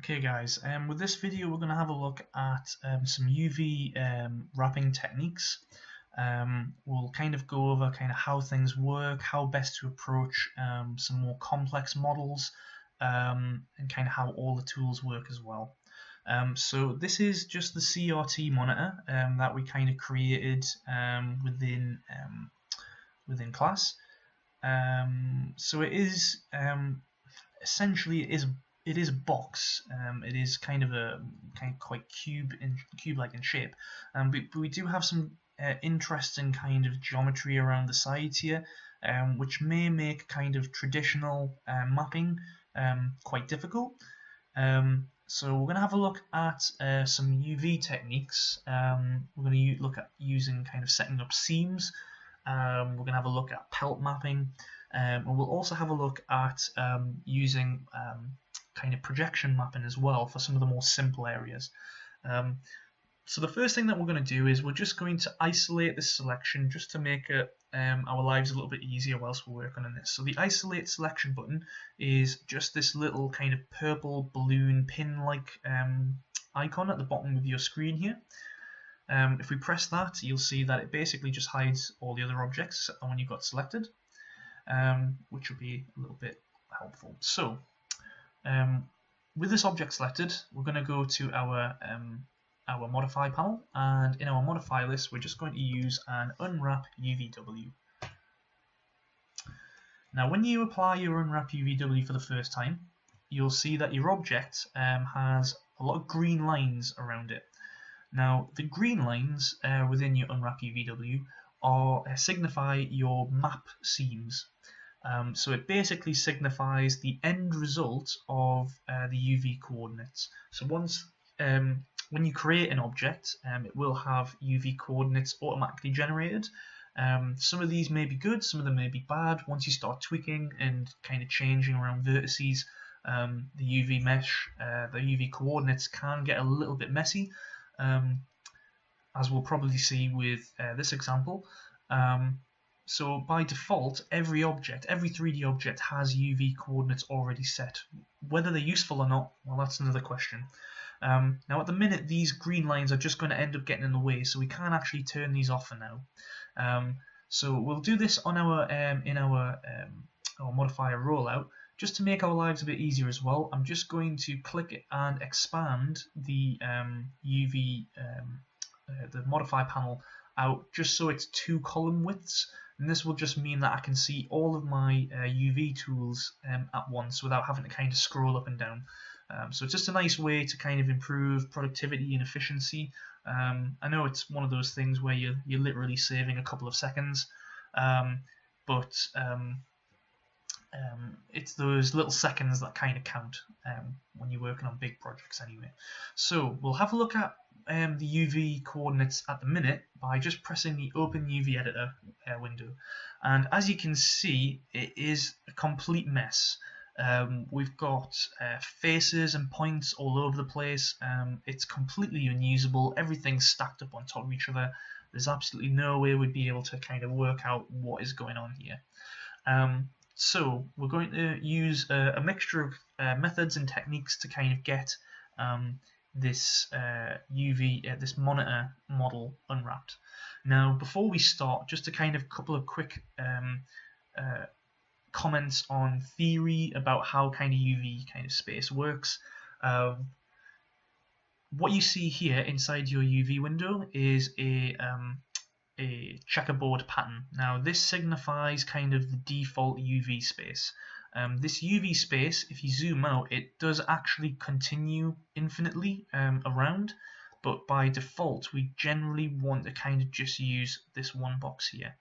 Okay guys, with this video we're going to have a look at some UV wrapping techniques. We'll kind of go over how things work, how best to approach some more complex models, and how all the tools work as well. So this is just the CRT monitor that we created within class. So it is essentially it is a box. It is quite cube-like in shape, but we do have some interesting geometry around the sides here, which may make traditional mapping quite difficult. So we're going to have a look at some UV techniques. We're going to look at using setting up seams. We're going to have a look at pelt mapping, and we'll also have a look at using projection mapping as well for some of the more simple areas. So the first thing that we're going to do is we're just going to isolate this selection just to make it our lives a little bit easier whilst we're working on this. So the isolate selection button is just this little purple balloon pin-like icon at the bottom of your screen here. If we press that, you'll see that it basically just hides all the other objects except the one you got selected, which will be a little bit helpful. So with this object selected, we're going to go to our modify panel, and in our modify list we're just going to use an unwrap UVW. Now when you apply your unwrap UVW for the first time, you'll see that your object has a lot of green lines around it. Now the green lines within your unwrap UVW signify your map seams. So it basically signifies the end result of the UV coordinates. So once when you create an object, it will have UV coordinates automatically generated. Some of these may be good, some of them may be bad. Once you start tweaking and changing around vertices, the UV mesh, the UV coordinates can get a little bit messy, as we'll probably see with this example. So by default, every 3D object has UV coordinates already set. Whether they're useful or not, well, that's another question. Now at the minute, these green lines are just going to end up getting in the way, so we can't actually turn these off for now. So we'll do this on our our modifier rollout, just to make our lives a bit easier as well. I'm just going to click it and expand the UV, the modify panel out, just so it's 2 column widths, and this will just mean that I can see all of my UV tools at once without having to scroll up and down. So it's just a nice way to improve productivity and efficiency. I know it's one of those things where you're literally saving a couple of seconds, but it's those little seconds that count when you're working on big projects anyway. So we'll have a look at the UV coordinates at the minute by just pressing the Open UV Editor window, and as you can see, it is a complete mess. We've got faces and points all over the place. It's completely unusable. Everything's stacked up on top of each other. There's absolutely no way we'd be able to work out what is going on here. So we're going to use a mixture of methods and techniques to get this this monitor model unwrapped. Now before we start, just a couple of quick comments on theory about how UV space works. What you see here inside your UV window is a checkerboard pattern. Now this signifies the default UV space. This UV space, if you zoom out, it does actually continue infinitely around, but by default we generally want to just use this one box here.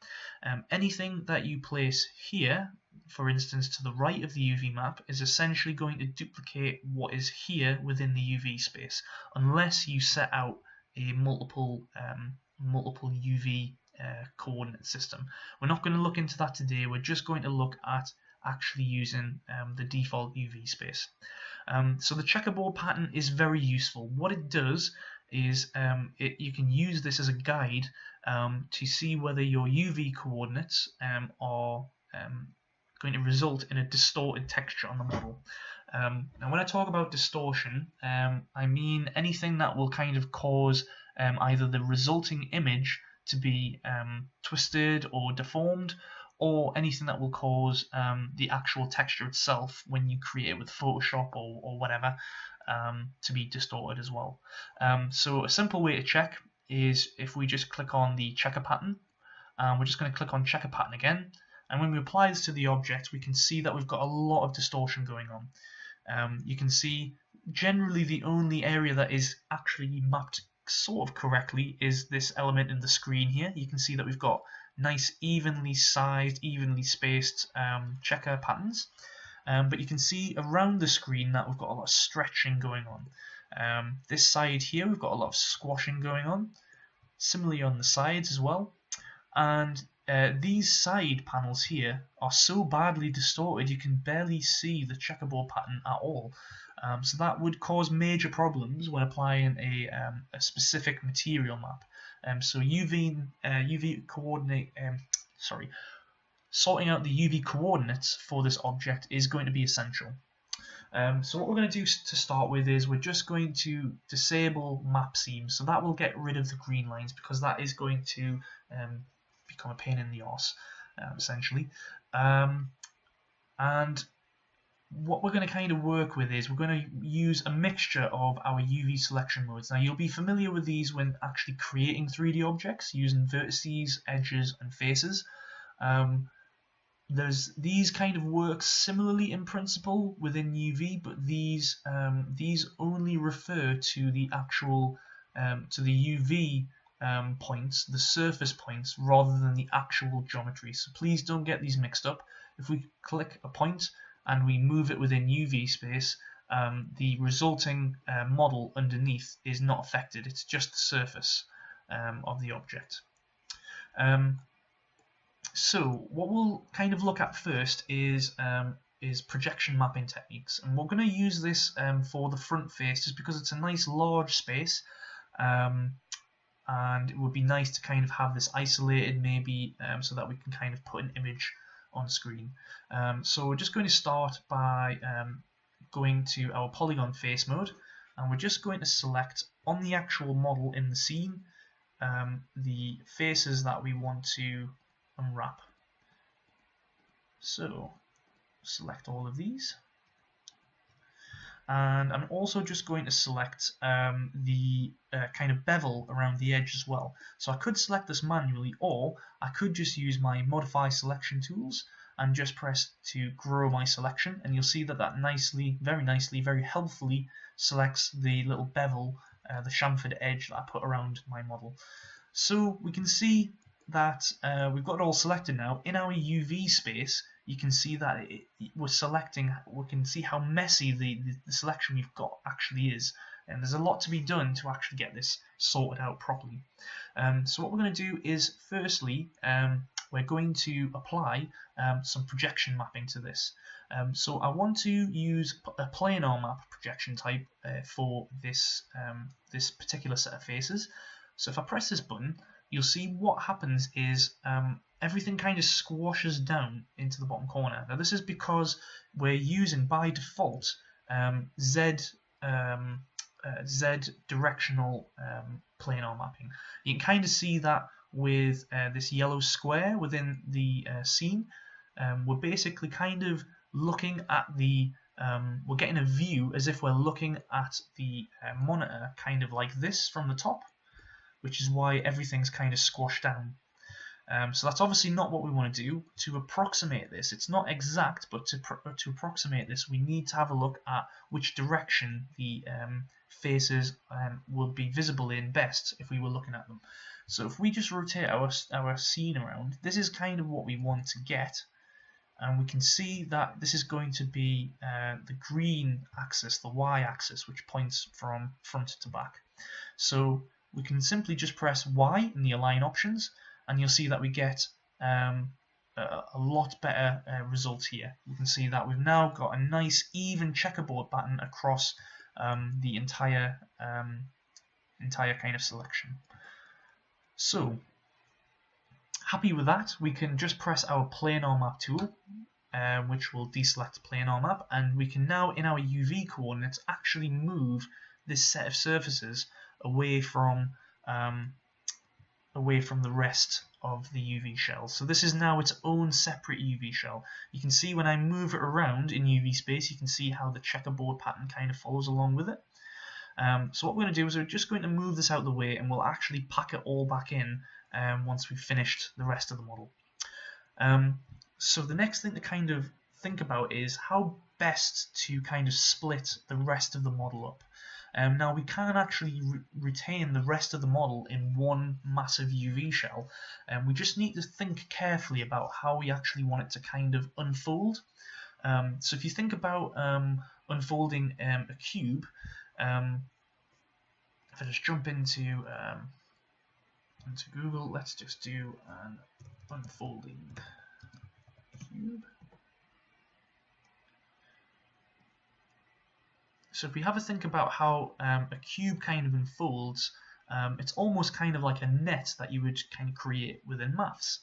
Anything that you place here, for instance to the right of the UV map, is essentially going to duplicate what is here within the UV space, unless you set out a multiple UV coordinate system. We're not going to look into that today. We're just going to look at actually using the default UV space. So the checkerboard pattern is very useful. What it does is you can use this as a guide to see whether your UV coordinates are going to result in a distorted texture on the model. Now when I talk about distortion, I mean anything that will kind of cause either the resulting image to be twisted or deformed, or anything that will cause the actual texture itself when you create it with Photoshop or whatever to be distorted as well. So a simple way to check is if we just click on the checker pattern, we're just going to click on checker pattern again, and when we apply this to the object we can see that we've got a lot of distortion going on. You can see generally the only area that is actually mapped sort of correctly is this element in the screen here. You can see that we've got nice evenly sized, evenly spaced checker patterns, but you can see around the screen that we've got a lot of stretching going on. This side here we've got a lot of squashing going on, similarly on the sides as well, and these side panels here are so badly distorted you can barely see the checkerboard pattern at all. So that would cause major problems when applying a specific material map. So UV coordinate, sorting out the UV coordinates for this object is going to be essential. So what we're going to do to start with is we're just going to disable map seams. So that will get rid of the green lines because that is going to become a pain in the arse, essentially. And what we're going to kind of work with is we're going to use a mixture of our UV selection modes. Now you'll be familiar with these when actually creating 3D objects using vertices, edges and faces. These kind of work similarly in principle within UV, but these only refer to the actual to the UV points, the surface points, rather than the actual geometry. So please don't get these mixed up. If we click a point and we move it within UV space, the resulting model underneath is not affected. It's just the surface of the object. So what we'll kind of look at first is projection mapping techniques, and we're going to use this for the front face just because it's a nice large space, and it would be nice to kind of have this isolated maybe so that we can kind of put an image on screen. So we're just going to start by going to our polygon face mode, and we're just going to select on the actual model in the scene the faces that we want to unwrap. So select all of these, and I'm also just going to select the kind of bevel around the edge as well. So I could select this manually, or I could just use my modify selection tools and just press to grow my selection, and you'll see that very nicely, very helpfully selects the little bevel, the chamfered edge that I put around my model. So we can see that we've got it all selected now. In our UV space, you can see that we can see how messy the selection we've got actually is, and there's a lot to be done to actually get this sorted out properly. So what we're going to do is, firstly, we're going to apply some projection mapping to this. So I want to use a planar map projection type for this particular set of faces. So if I press this button, you'll see what happens is everything kind of squashes down into the bottom corner. Now this is because we're using by default Z directional planar mapping. You can kind of see that with this yellow square within the scene. We're basically kind of looking at we're getting a view as if we're looking at the monitor kind of like this from the top, which is why everything's kind of squashed down. So that's obviously not what we want to do. To approximate this, it's not exact, but to approximate this, we need to have a look at which direction the faces will be visible in best if we were looking at them. So if we just rotate our scene around, this is kind of what we want to get, and we can see that this is going to be the green axis, the y-axis, which points from front to back. So we can simply just press Y in the align options, and you'll see that we get a lot better result here. You can see that we've now got a nice even checkerboard pattern across the entire kind of selection. So happy with that, we can just press our planar map tool, which will deselect planar map, and we can now in our UV coordinates actually move this set of surfaces away from the rest of the UV shell. So this is now its own separate UV shell. You can see when I move it around in UV space, you can see how the checkerboard pattern kind of follows along with it. So what we're going to do is we're just going to move this out of the way, and we'll actually pack it all back in once we've finished the rest of the model. So the next thing to kind of think about is how best to kind of split the rest of the model up. Now we can actually retain the rest of the model in one massive UV shell, and we just need to think carefully about how we actually want it to kind of unfold. So if you think about unfolding a cube, if I just jump into Google, let's just do an unfolding cube. So if we have a think about how a cube kind of unfolds, it's almost kind of like a net that you would kind of create within maths.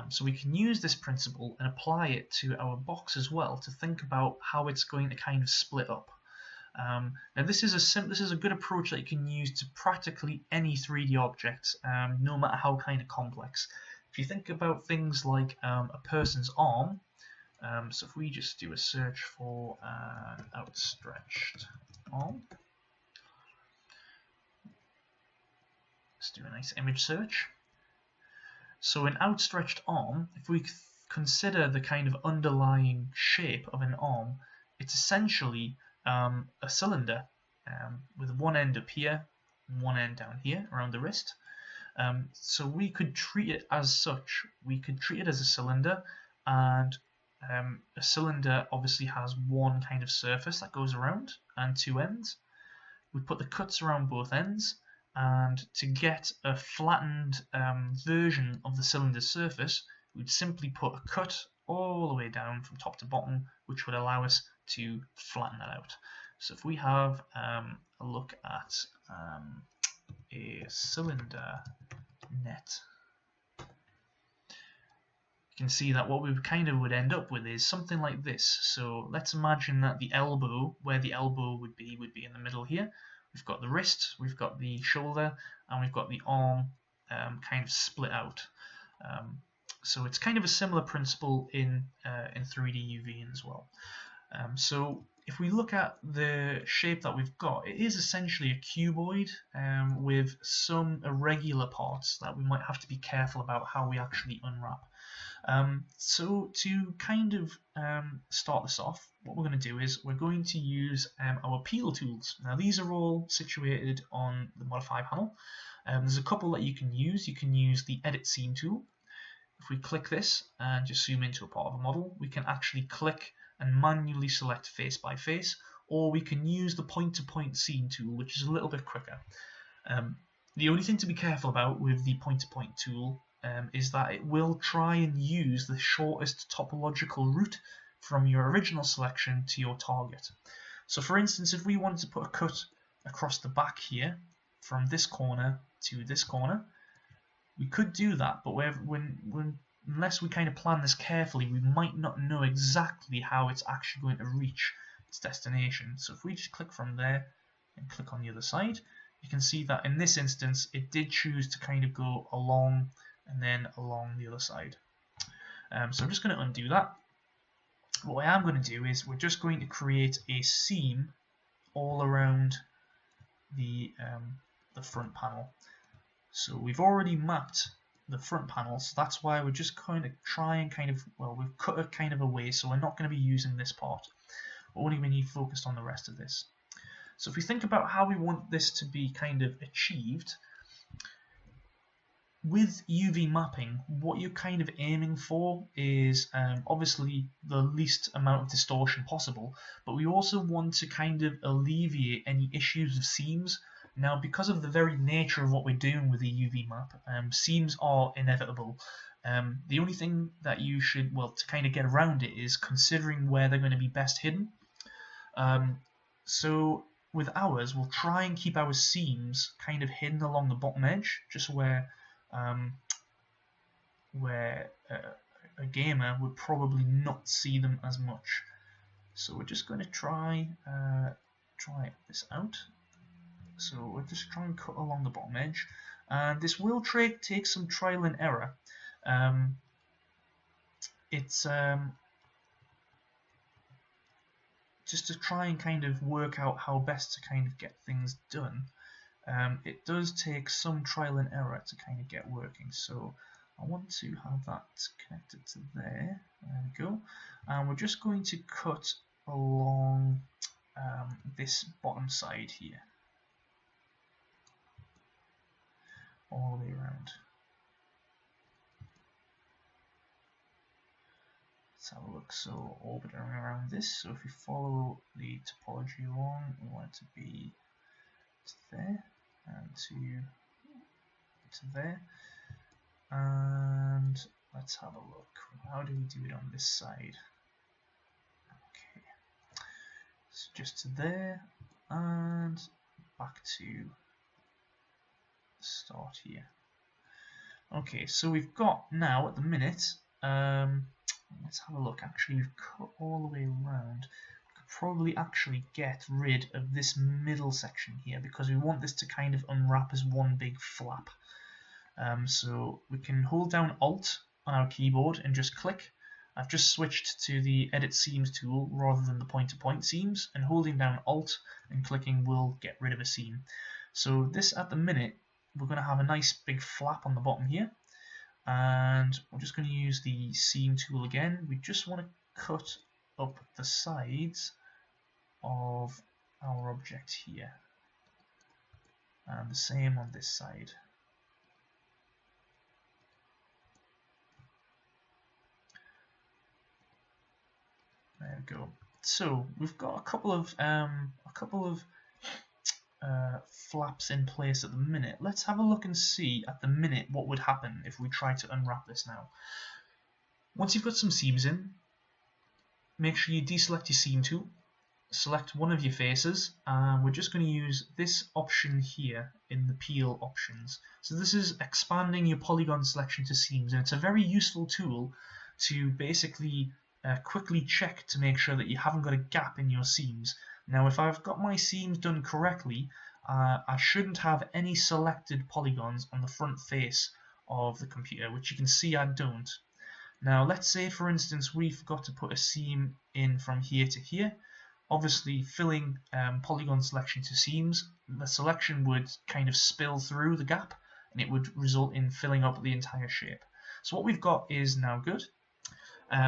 So we can use this principle and apply it to our box as well to think about how it's going to kind of split up. Now this is a good approach that you can use to practically any 3D object, no matter how kind of complex. If you think about things like a person's arm, so if we just do a search for an outstretched arm, let's do a nice image search. So an outstretched arm, if we consider the kind of underlying shape of an arm, it's essentially a cylinder with one end up here and one end down here around the wrist. So we could treat it as such. We could treat it as a cylinder, and a cylinder obviously has one kind of surface that goes around and two ends. We put the cuts around both ends, and to get a flattened version of the cylinder's surface, we'd simply put a cut all the way down from top to bottom, which would allow us to flatten that out. So if we have a look at a cylinder net, you can see that what we kind of would end up with is something like this. So let's imagine that the elbow, where the elbow would be in the middle here. We've got the wrist, we've got the shoulder, and we've got the arm kind of split out. So it's kind of a similar principle in 3D UV as well. So if we look at the shape that we've got, it is essentially a cuboid with some irregular parts that we might have to be careful about how we actually unwrap. So to kind of start this off, what we're going to do is we're going to use our peel tools. Now these are all situated on the modify panel. There's a couple that you can use. You can use the edit seam tool. If we click this and just zoom into a part of a model, we can actually click and manually select face by face, or we can use the point-to-point seam tool, which is a little bit quicker. The only thing to be careful about with the point-to-point tool is that it will try and use the shortest topological route from your original selection to your target. So for instance, if we wanted to put a cut across the back here from this corner to this corner, we could do that, but unless we kind of plan this carefully, we might not know exactly how it's actually going to reach its destination. So if we just click from there and click on the other side, you can see that in this instance it did choose to kind of go along and then along the other side. So I'm just going to undo that. What I am going to do is we're just going to create a seam all around the front panel. So we've already mapped the front panel, so that's why we're just going to try and we've cut it kind of away, so we're not going to be using this part. We're only going to be focused on the rest of this. So if we think about how we want this to be kind of achieved, with UV mapping, what you're kind of aiming for is obviously the least amount of distortion possible, but we also want to kind of alleviate any issues of seams. Now, because of the very nature of what we're doing with the UV map, seams are inevitable. The only thing that you should, to kind of get around it is considering where they're going to be best hidden. So with ours, we'll try and keep our seams kind of hidden along the bottom edge, just where a gamer would probably not see them as much. So we're just going to try this out. So we'll just try and cut along the bottom edge, and this will take some trial and error. It's just to try and kind of work out how best to kind of get things done. It does take some trial and error to kind of get working. So I want to have that connected to there. There we go. And we're just going to cut along this bottom side here, all the way around. Let's have a look. So orbiting around this. So if we follow the topology along, we want it to be to there and to there. And let's have a look. How do we do it on this side? Okay, so just to there and back to the start here. Okay, so we've got now at the minute, let's have a look. Actually, we've cut all the way around. We could probably actually get rid of this middle section here because we want this to kind of unwrap as one big flap. So we can hold down Alt on our keyboard and just click. I've just switched to the Edit Seams tool rather than the point-to-point seams, and holding down Alt and clicking will get rid of a seam. So this at the minute, we're going to have a nice big flap on the bottom here, and we're just going to use the Seam tool again. We just want to cut up the sides of our object here, and the same on this side. There we go. So we've got a couple of flaps in place at the minute. Let's have a look and see at the minute what would happen if we try to unwrap this now. Once you've got some seams in, make sure you deselect your seam tool, select one of your faces, and we're just going to use this option here in the peel options. So this is expanding your polygon selection to seams, and it's a very useful tool to basically quickly check to make sure that you haven't got a gap in your seams. Now if I've got my seams done correctly, I shouldn't have any selected polygons on the front face of the computer, which you can see I don't. Now let's say for instance we forgot to put a seam in from here to here. Obviously filling polygon selection to seams, the selection would kind of spill through the gap and it would result in filling up the entire shape. So what we've got is now good.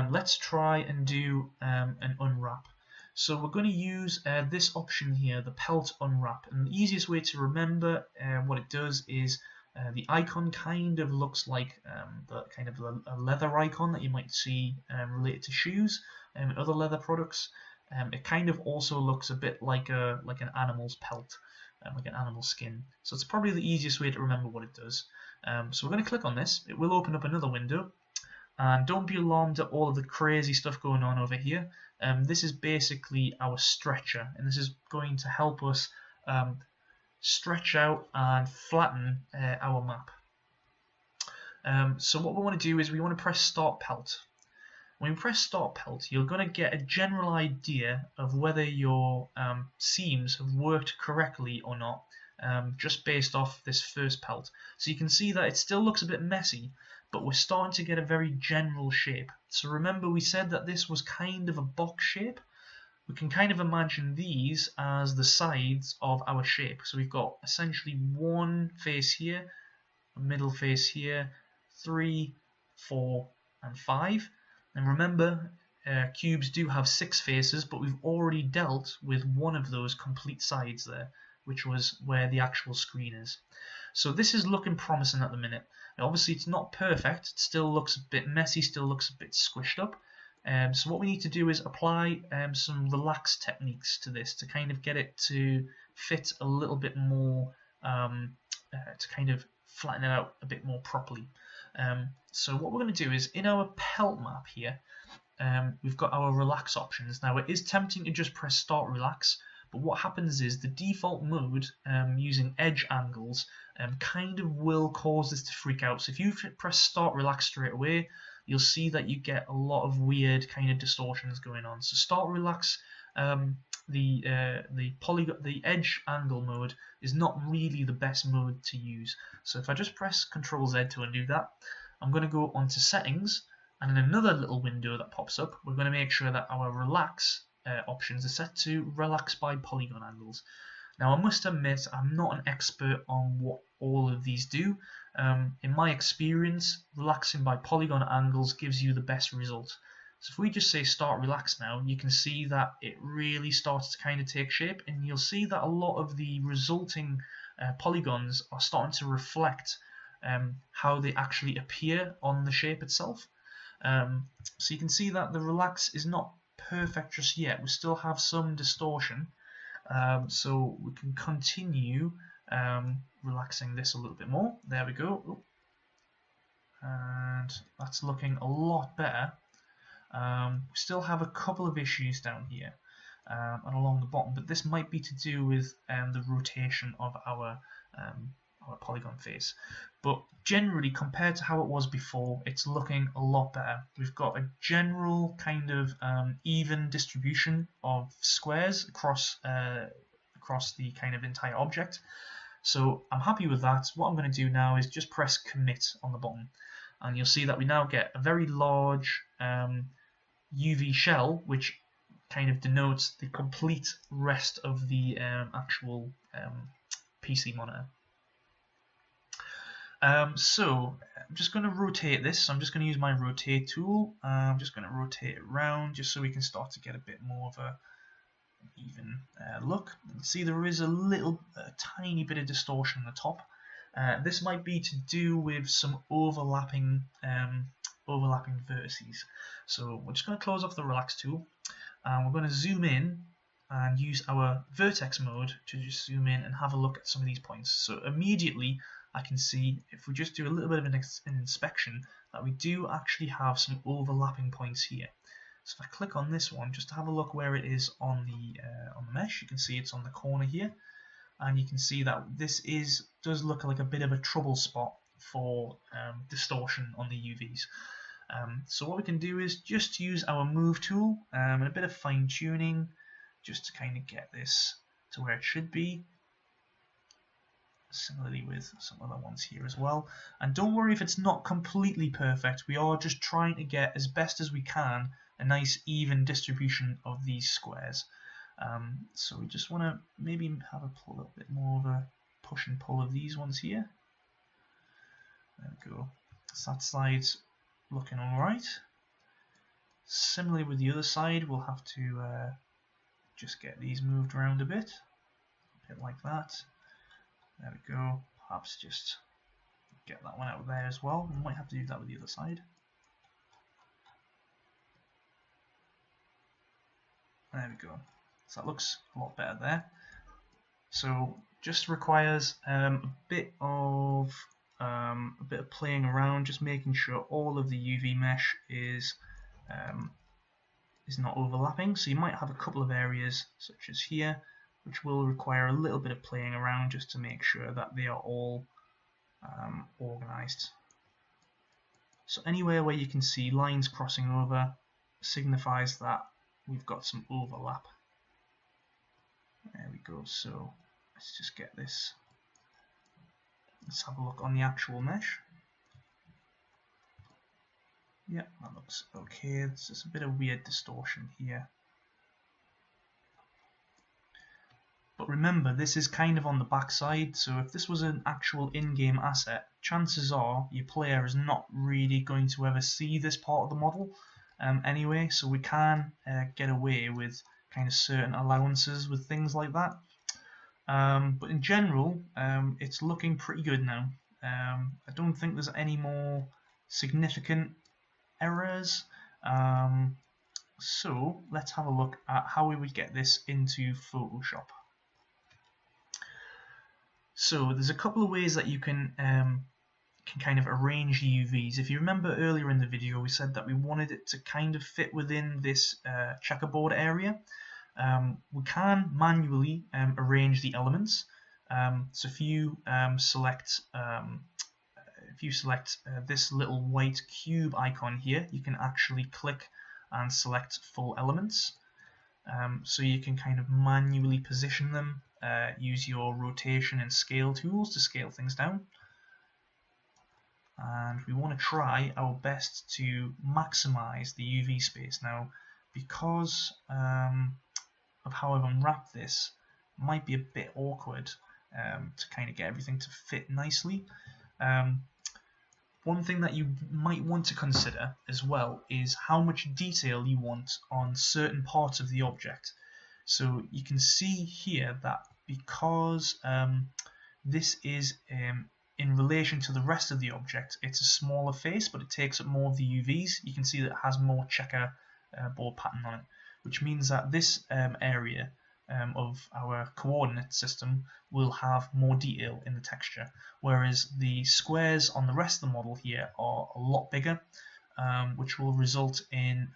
Let's try and do an unwrap. So we're going to use this option here, the pelt unwrap, and the easiest way to remember what it does is the icon kind of looks like a leather icon that you might see related to shoes and other leather products. It kind of also looks a bit like an animal's pelt, like an animal skin. So it's probably the easiest way to remember what it does. So we're going to click on this. It will open up another window. And don't be alarmed at all of the crazy stuff going on over here. This is basically our stretcher, and this is going to help us stretch out and flatten our map. So what we want to do is we want to press Start Pelt. When you press Start Pelt, you're going to get a general idea of whether your seams have worked correctly or not, just based off this first pelt. So you can see that it still looks a bit messy, but we're starting to get a very general shape. So remember we said that this was kind of a box shape. We can kind of imagine these as the sides of our shape. So we've got essentially one face here, a middle face here, 3, 4, and 5. And remember, cubes do have 6 faces, but we've already dealt with one of those complete sides there, which was where the actual screen is. So this is looking promising at the minute. Obviously it's not perfect, it still looks a bit messy, still looks a bit squished up. So what we need to do is apply some relax techniques to this to kind of get it to fit a little bit more, to kind of flatten it out a bit more properly. So what we're going to do is in our pelt map here, we've got our relax options. Now it is tempting to just press start relax, but what happens is the default mode using edge angles kind of will cause this to freak out. So if you press start relax straight away, you'll see that you get a lot of weird kind of distortions going on. So start relax. The edge angle mode is not really the best mode to use. So if I just press Ctrl Z to undo that, I'm going to go onto settings, and in another little window that pops up, we're going to make sure that our relax options are set to relax by polygon angles. Now I must admit I'm not an expert on what all of these do. In my experience, relaxing by polygon angles gives you the best result. So if we just say start relax now, you can see that it really starts to kind of take shape, and you'll see that a lot of the resulting polygons are starting to reflect how they actually appear on the shape itself. So you can see that the relax is not perfect just yet. We still have some distortion. So we can continue relaxing this a little bit more. There we go. And that's looking a lot better. We still have a couple of issues down here and along the bottom, but this might be to do with the rotation of our polygon face. But generally, compared to how it was before, it's looking a lot better. We've got a general kind of even distribution of squares across the kind of entire object. So I'm happy with that. What I'm going to do now is just press commit on the bottom, and you'll see that we now get a very large UV shell, which kind of denotes the complete rest of the actual PC monitor. So I'm just going to rotate this. So I'm just going to use my rotate tool. I'm just going to rotate it around just so we can start to get a bit more of a even look. See, there is a tiny bit of distortion on the top. This might be to do with some overlapping vertices. So we're just going to close off the relax tool, and we're going to zoom in and use our vertex mode to just zoom in and have a look at some of these points. So immediately I can see, if we just do a little bit of an inspection, that we do actually have some overlapping points here. So if I click on this one, just to have a look where it is on the mesh, you can see it's on the corner here, and you can see that this does look like a bit of a trouble spot for distortion on the UVs. So what we can do is just use our move tool and a bit of fine tuning just to kind of get this to where it should be. Similarly with some other ones here as well. And don't worry if it's not completely perfect. We are just trying to get, as best as we can, a nice even distribution of these squares. So we just want to maybe have a little bit more of a push and pull of these ones here. There we go. So that side's looking alright. Similarly with the other side, we'll have to just get these moved around a bit like that. There we go. Perhaps just get that one out there as well. We might have to do that with the other side. There we go. So that looks a lot better there. So just requires a bit of playing around, just making sure all of the UV mesh is not overlapping. So you might have a couple of areas, such as here, which will require a little bit of playing around just to make sure that they are all organized. So anywhere where you can see lines crossing over signifies that we've got some overlap. There we go. So let's just get this. Let's have a look on the actual mesh. Yeah, that looks okay. It's just a bit of weird distortion here. But remember, this is kind of on the back side, so if this was an actual in-game asset, chances are your player is not really going to ever see this part of the model anyway, so we can get away with kind of certain allowances with things like that. But in general, it's looking pretty good now. I don't think there's any more significant errors. So let's have a look at how we would get this into Photoshop. So there's a couple of ways that you can kind of arrange UVs. If you remember earlier in the video, we said that we wanted it to kind of fit within this checkerboard area. We can manually arrange the elements. So if you select, if you select this little white cube icon here, you can actually click and select full elements. So you can kind of manually position them, use your rotation and scale tools to scale things down. And we want to try our best to maximize the UV space. Now, because of how I've unwrapped this, it might be a bit awkward to kind of get everything to fit nicely. One thing that you might want to consider as well is how much detail you want on certain parts of the object. So you can see here that because this is in relation to the rest of the object, it's a smaller face, but it takes up more of the UVs. You can see that it has more checker board pattern on it, which means that this area of our coordinate system will have more detail in the texture, whereas the squares on the rest of the model here are a lot bigger, which will result in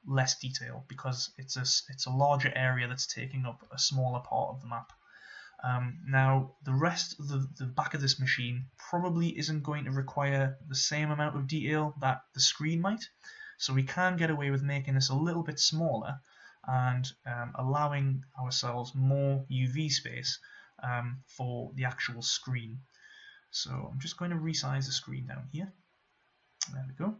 less detail because it's a larger area that's taking up a smaller part of the map. Now, the rest of the back of this machine probably isn't going to require the same amount of detail that the screen might, so we can get away with making this a little bit smaller and allowing ourselves more UV space for the actual screen. So I'm just going to resize the screen down here. There we go.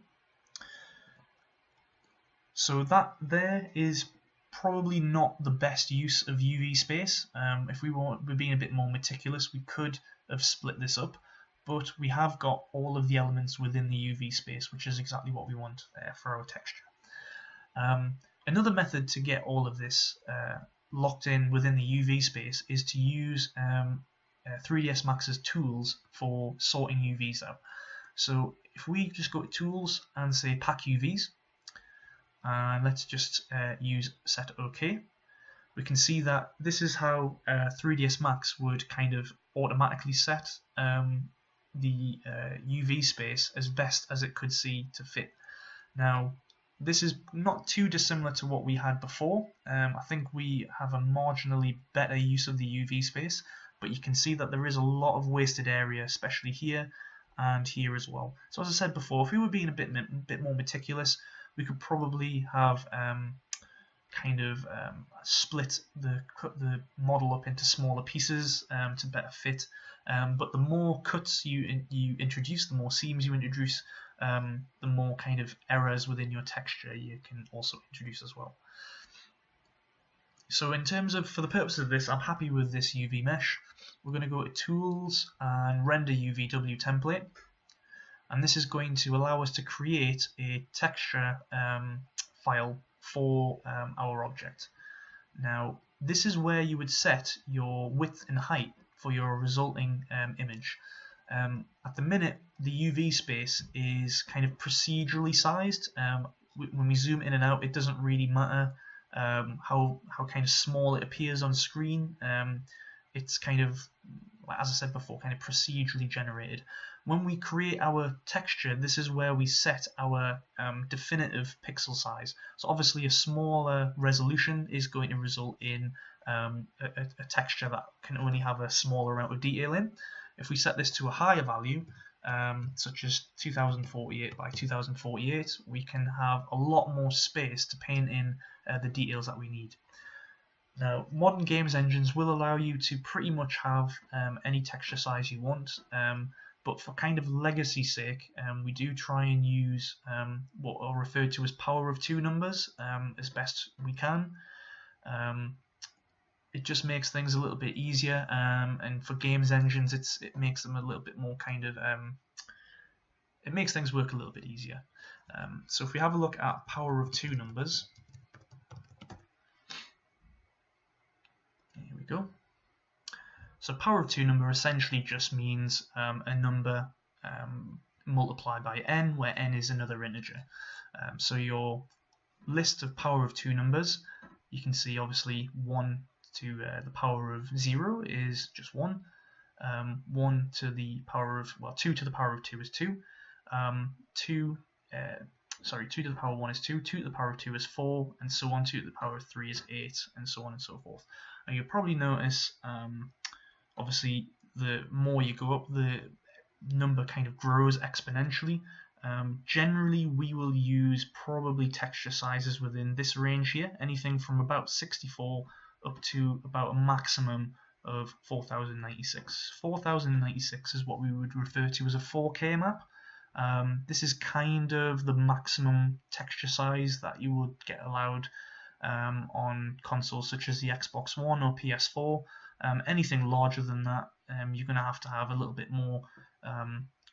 So that there is probably not the best use of UV space. If we were being a bit more meticulous, we could have split this up, but we have got all of the elements within the UV space, which is exactly what we want for our texture. Another method to get all of this locked in within the UV space is to use 3ds Max's tools for sorting UVs out. So if we just go to Tools and say Pack UVs, and let's just use Set OK, we can see that this is how 3ds Max would kind of automatically set the UV space as best as it could see to fit. Now, this is not too dissimilar to what we had before. I think we have a marginally better use of the UV space, but you can see that there is a lot of wasted area, especially here and here as well. So as I said before, if we were being a bit more meticulous, we could probably have split the model up into smaller pieces to better fit. But the more cuts you introduce, the more seams you introduce, the more kind of errors within your texture you can also introduce as well. So in terms of, for the purpose of this, I'm happy with this UV mesh. We're going to go to Tools and Render UVW Template. And this is going to allow us to create a texture file for our object. Now, this is where you would set your width and height for your resulting image. At the minute, the UV space is kind of procedurally sized. When we zoom in and out, it doesn't really matter how kind of small it appears on screen. It's kind of, as I said before, kind of procedurally generated. When we create our texture, this is where we set our definitive pixel size. So obviously a smaller resolution is going to result in a texture that can only have a smaller amount of detail in. If we set this to a higher value, such as 2048 by 2048, we can have a lot more space to paint in the details that we need. Now, modern games engines will allow you to pretty much have any texture size you want, but for kind of legacy sake, we do try and use what are referred to as power of 2 numbers as best we can. It just makes things a little bit easier, and for games engines, it makes them a little bit more kind of it makes things work a little bit easier. So if we have a look at power of 2 numbers, here we go. So power of 2 number essentially just means a number multiplied by n, where n is another integer. So your list of power of 2 numbers, you can see obviously 1 to the power of 0 is just 1. 1 to the power of, well, 2 to the power of 2 is 2. 2 to the power of 1 is 2, 2 to the power of 2 is 4, and so on. 2 to the power of 3 is 8, and so on and so forth. Now you'll probably notice, obviously, the more you go up, the number kind of grows exponentially. Generally, we will use probably texture sizes within this range here, anything from about 64 up to about a maximum of 4096. 4096 is what we would refer to as a 4K map. This is kind of the maximum texture size that you would get allowed on consoles such as the Xbox One or PS4. Anything larger than that, you're going to have a little bit more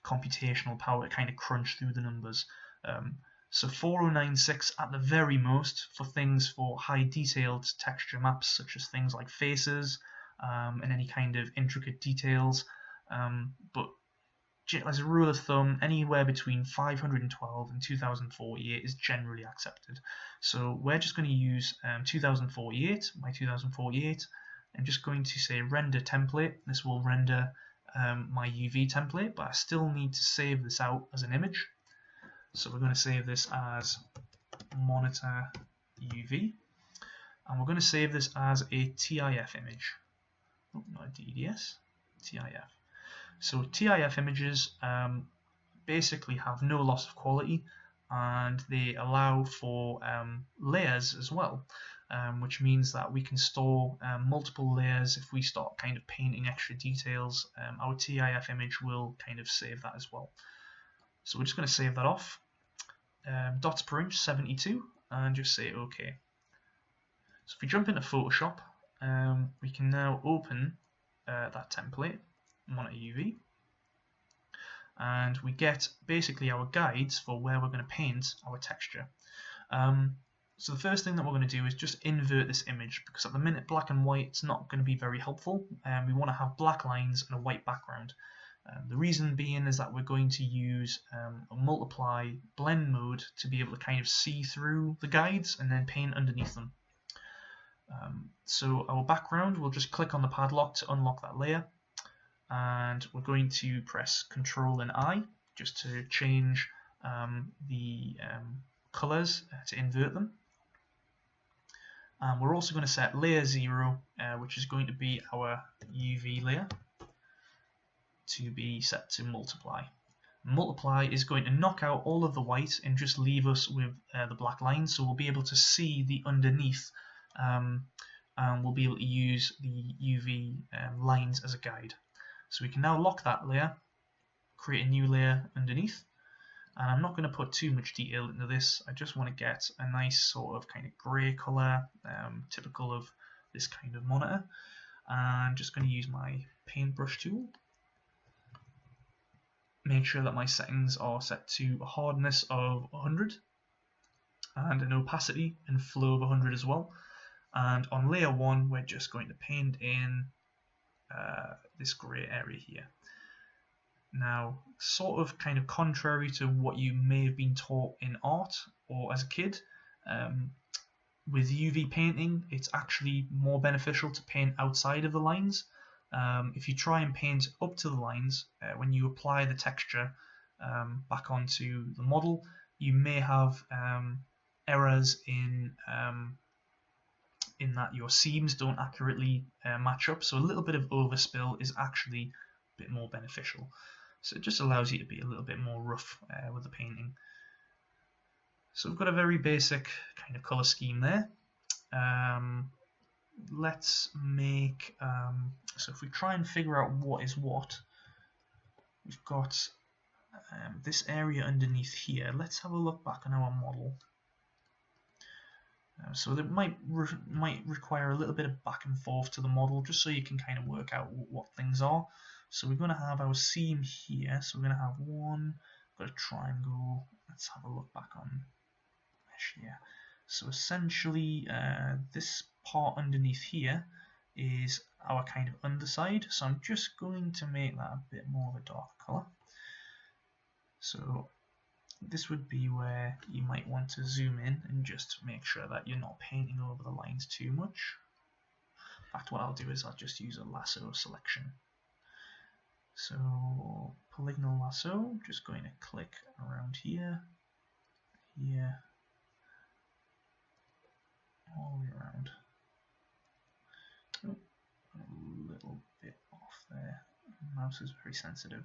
computational power to kind of crunch through the numbers. So 4096 at the very most for things for high detailed texture maps such as things like faces and any kind of intricate details. But as a rule of thumb, anywhere between 512 and 2048 is generally accepted. So we're just going to use 2048, my 2048. I'm just going to say render template. This will render my UV template, but I still need to save this out as an image. So we're going to save this as monitor UV, and we're going to save this as a TIF image. Oh, not a DDS, TIF. So TIF images basically have no loss of quality, and they allow for layers as well, which means that we can store multiple layers. If we start kind of painting extra details, our TIF image will kind of save that as well. So we're just going to save that off, dots per inch 72, and just say OK. So if we jump into Photoshop, we can now open that template, monitor UV, and we get basically our guides for where we're going to paint our texture. So the first thing that we're going to do is just invert this image, because at the minute black and white it's not going to be very helpful. We want to have black lines and a white background. The reason being is that we're going to use a multiply blend mode to be able to kind of see through the guides and then paint underneath them. So our background, we'll just click on the padlock to unlock that layer, and we're going to press Ctrl and I just to change the colors to invert them. And we're also going to set layer 0, which is going to be our UV layer, to be set to multiply. Multiply is going to knock out all of the white and just leave us with the black lines, so we'll be able to see the underneath, and we'll be able to use the UV lines as a guide. So we can now lock that layer, create a new layer underneath, and I'm not going to put too much detail into this. I just want to get a nice sort of kind of grey colour, typical of this kind of monitor. And I'm just going to use my paintbrush tool. Make sure that my settings are set to a hardness of 100 and an opacity and flow of 100 as well. And on layer 1, we're just going to paint in this grey area here. Now, sort of kind of contrary to what you may have been taught in art or as a kid, with UV painting, it's actually more beneficial to paint outside of the lines. If you try and paint up to the lines, when you apply the texture back onto the model, you may have errors in that your seams don't accurately match up. So a little bit of overspill is actually a bit more beneficial. So it just allows you to be a little bit more rough with the painting. So we've got a very basic kind of color scheme there. Let's make, so if we try and figure out what is what, we've got this area underneath here. Let's have a look back on our model. So that might require a little bit of back and forth to the model, just so you can kind of work out what things are. So we're going to have our seam here. So we're going to have one, got a triangle. Let's have a look back on mesh here. So essentially, this part underneath here is our kind of underside. So I'm just going to make that a bit more of a dark color. So this would be where you might want to zoom in and just make sure that you're not painting over the lines too much. In fact, what I'll do is I'll just use a lasso selection. So polygonal lasso, just going to click around here, here, all the way around. Oh, a little bit off there. The mouse is very sensitive.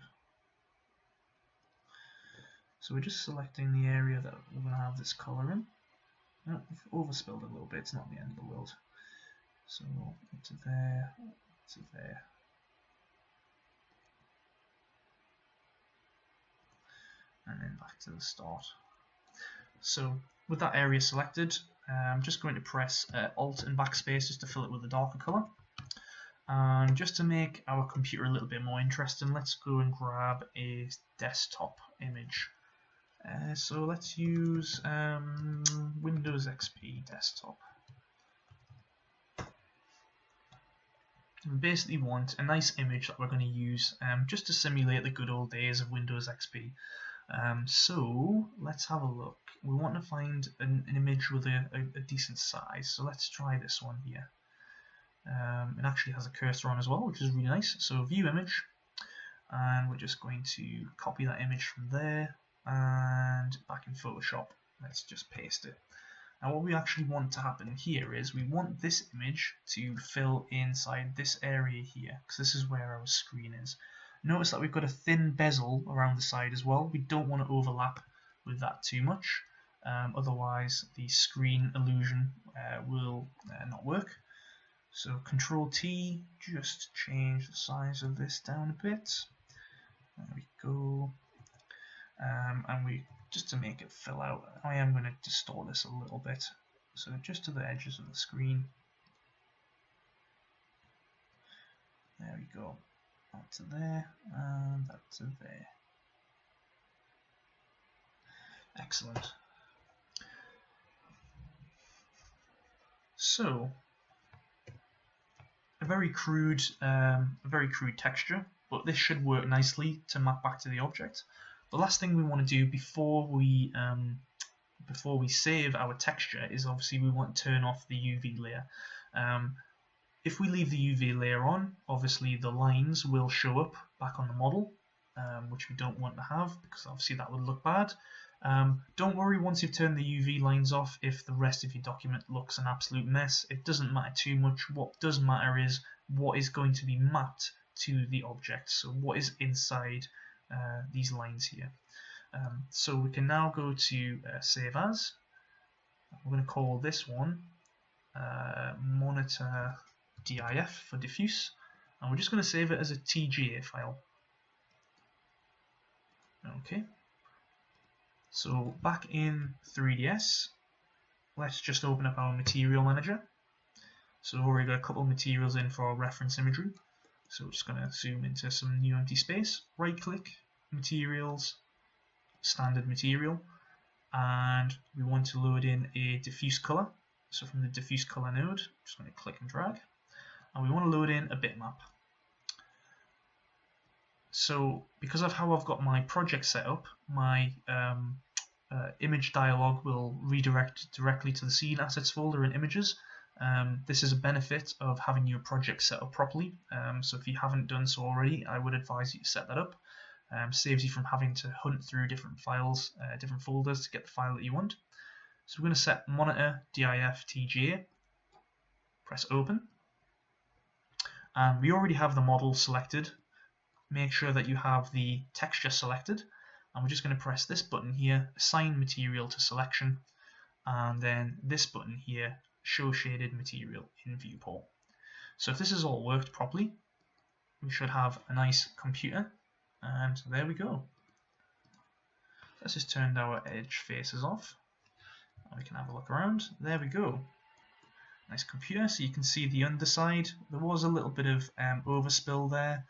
So we're just selecting the area that we're going to have this colour in. Oh, we've overspilled a little bit, it's not the end of the world. So up to there, to there. And then back to the start. So with that area selected, I'm just going to press Alt and Backspace just to fill it with a darker colour. And just to make our computer a little bit more interesting, let's go and grab a desktop image. So let's use Windows XP desktop. We basically want a nice image that we're going to use just to simulate the good old days of Windows XP. So let's have a look. We want to find an image with a decent size. So let's try this one here. It actually has a cursor on as well, which is really nice. So view image, and we're just going to copy that image from there and back in Photoshop. Let's just paste it. Now what we actually want to happen here is we want this image to fill inside this area here, because this is where our screen is. Notice that we've got a thin bezel around the side as well. We don't want to overlap with that too much, otherwise the screen illusion will not work. So Control T, just change the size of this down a bit. There we go. And we just to make it fill out, I am going to distort this a little bit. So just to the edges of the screen. There we go. That to there, and that to there. Excellent. So a very crude texture, but this should work nicely to map back to the object. The last thing we want to do before we save our texture is obviously we want to turn off the UV layer. If we leave the UV layer on, obviously the lines will show up back on the model, which we don't want to have because obviously that would look bad. Don't worry once you've turned the UV lines off if the rest of your document looks an absolute mess. It doesn't matter too much. What does matter is what is going to be mapped to the object, so what is inside these lines here. So we can now go to Save As. We're going to call this one Monitor DIF for diffuse, and we're just going to save it as a TGA file. Okay. So back in 3ds, let's just open up our material manager. So we've already got a couple of materials in for our reference imagery. So we're just going to zoom into some new empty space, right click, materials, standard material, and we want to load in a diffuse color. So from the diffuse color node, just going to click and drag, and we want to load in a bitmap. So because of how I've got my project set up, my image dialog will redirect directly to the scene assets folder in images. This is a benefit of having your project set up properly. So if you haven't done so already, I would advise you to set that up. Saves you from having to hunt through different files, different folders to get the file that you want. So we're going to set monitor DIF TGA, press open, and we already have the model selected. Make sure that you have the texture selected, and we're just going to press this button here, assign material to selection, and then this button here, show shaded material in viewport. So if this has all worked properly, we should have a nice computer, and there we go. Let's just turn our edge faces off, and we can have a look around. There we go. Nice computer, so you can see the underside. There was a little bit of overspill there.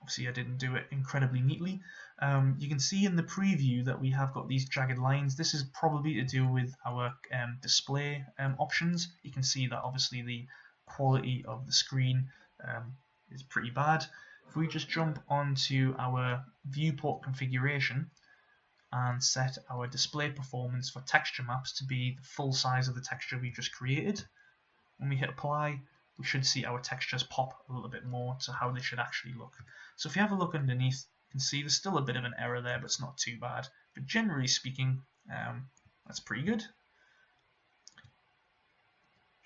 Obviously I didn't do it incredibly neatly. You can see in the preview that we have got these jagged lines. This is probably to do with our display options. You can see that obviously the quality of the screen is pretty bad. If we just jump onto our viewport configuration and set our display performance for texture maps to be the full size of the texture we just created, when we hit apply, we should see our textures pop a little bit more to how they should actually look. So if you have a look underneath, you can see there's still a bit of an error there, but it's not too bad. But generally speaking, that's pretty good.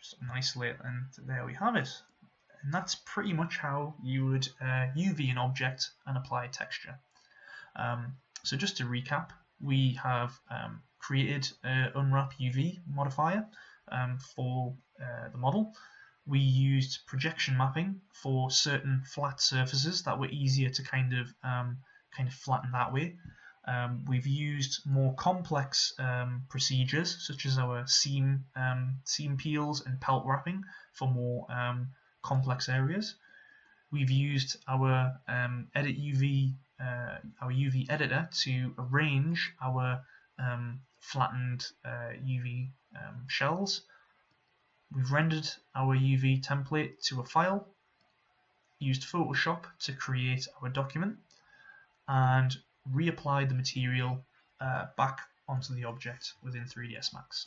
Just a nice layer, and there we have it. And that's pretty much how you would UV an object and apply texture. So just to recap, we have created an unwrap UV modifier for the model. We used projection mapping for certain flat surfaces that were easier to kind of flatten that way. We've used more complex procedures such as our seam peels and pelt wrapping for more complex areas. We've used our our UV editor to arrange our flattened UV shells. We've rendered our UV template to a file, used Photoshop to create our document, and reapplied the material back onto the object within 3ds Max.